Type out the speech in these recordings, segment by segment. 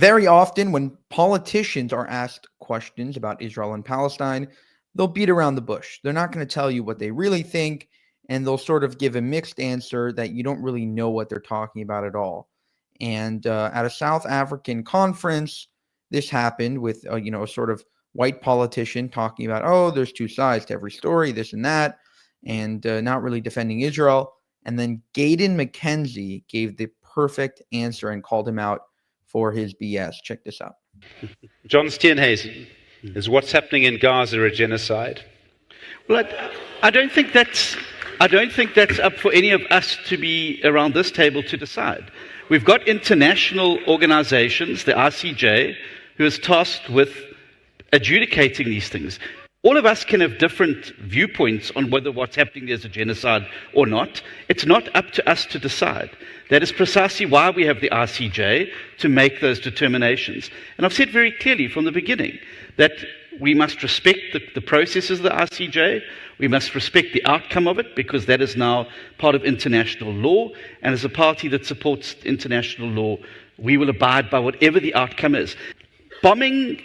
Very often when politicians are asked questions about Israel and Palestine, they'll beat around the bush. They're not going to tell you what they really think, and they'll sort of give a mixed answer that you don't really know what they're talking about at all. And at a South African conference, this happened with a sort of white politician talking about, oh, there's two sides to every story, this and that, and not really defending Israel. And then Gayton McKenzie gave the perfect answer and called him out for his BS. Check this out. John Steenhuisen, is what's happening in Gaza a genocide? Well, I don't think that's up for any of us to be around this table to decide. We've got international organizations, the ICJ, who is tasked with adjudicating these things. All of us can have different viewpoints on whether what's happening there is a genocide or not. It's not up to us to decide. That is precisely why we have the ICJ, to make those determinations. And I've said very clearly from the beginning that we must respect the processes of the ICJ. We must respect the outcome of it, because that is now part of international law. And as a party that supports international law, we will abide by whatever the outcome is. Bombing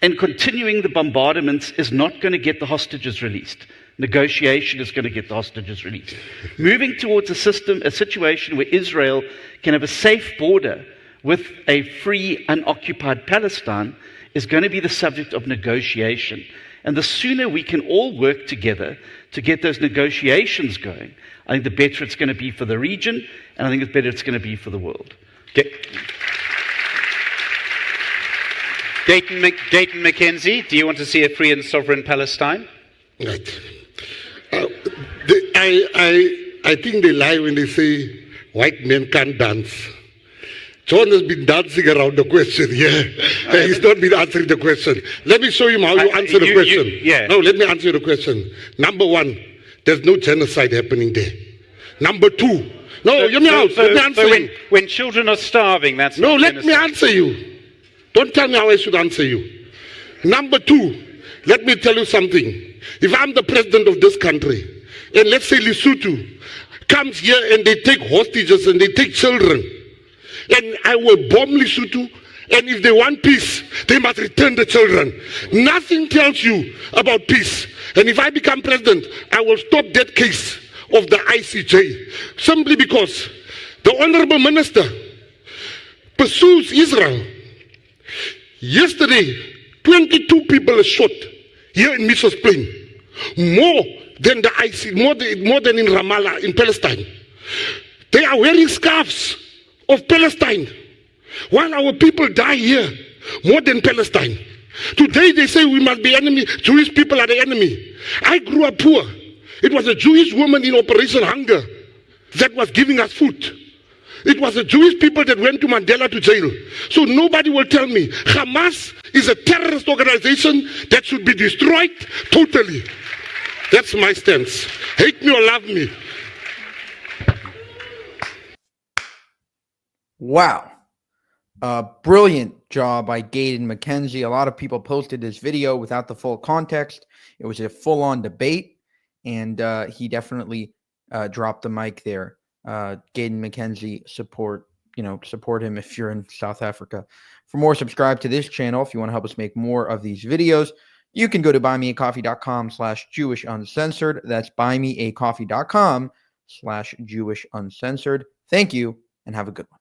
and continuing the bombardments is not going to get the hostages released. Negotiation is going to get the hostages released. Moving towards a situation where Israel can have a safe border with a free, unoccupied Palestine is going to be the subject of negotiation. And the sooner we can all work together to get those negotiations going, I think the better it's going to be for the region, and I think the better it's going to be for the world. Gayton McKenzie, do you want to see a free and sovereign Palestine? Right. I think they lie when they say white men can't dance. John has been dancing around the question here. He's not been answering the question. Let me show him how you answer the question. No, let me answer the question. Number one, there's no genocide happening there. Number two, let me answer you. When children are starving, that's no, not let genocide. me answer you. Don't tell me how I should answer you. Number two, let me tell you something. If I'm the president of this country, and let's say Lesotho comes here and they take hostages and they take children, and I will bomb Lesotho, and if they want peace, they must return the children. Nothing tells you about peace. And if I become president, I will stop that case of the ICJ, simply because the honorable minister pursues Israel. Yesterday, 22 people are shot here in Missos Plain, more than the more than in Ramallah in Palestine. They are wearing scarves of Palestine, while our people die here more than Palestine. Today they say we must be enemy. Jewish people are the enemy. I grew up poor. It was a Jewish woman in Operation Hunger that was giving us food. It was the Jewish people that went to Mandela to jail. So nobody will tell me Hamas is a terrorist organization that should be destroyed totally. That's my stance. Hate me or love me. Wow. Brilliant job by Gayton McKenzie. A lot of people posted this video without the full context. It was a full-on debate, and he definitely dropped the mic there. Gayton McKenzie, support him if you're in South Africa. For more, subscribe to this channel. If you want to help us make more of these videos, you can go to buymeacoffee.com/JewishUncensored. That's buymeacoffee.com/JewishUncensored. Thank you, and have a good one.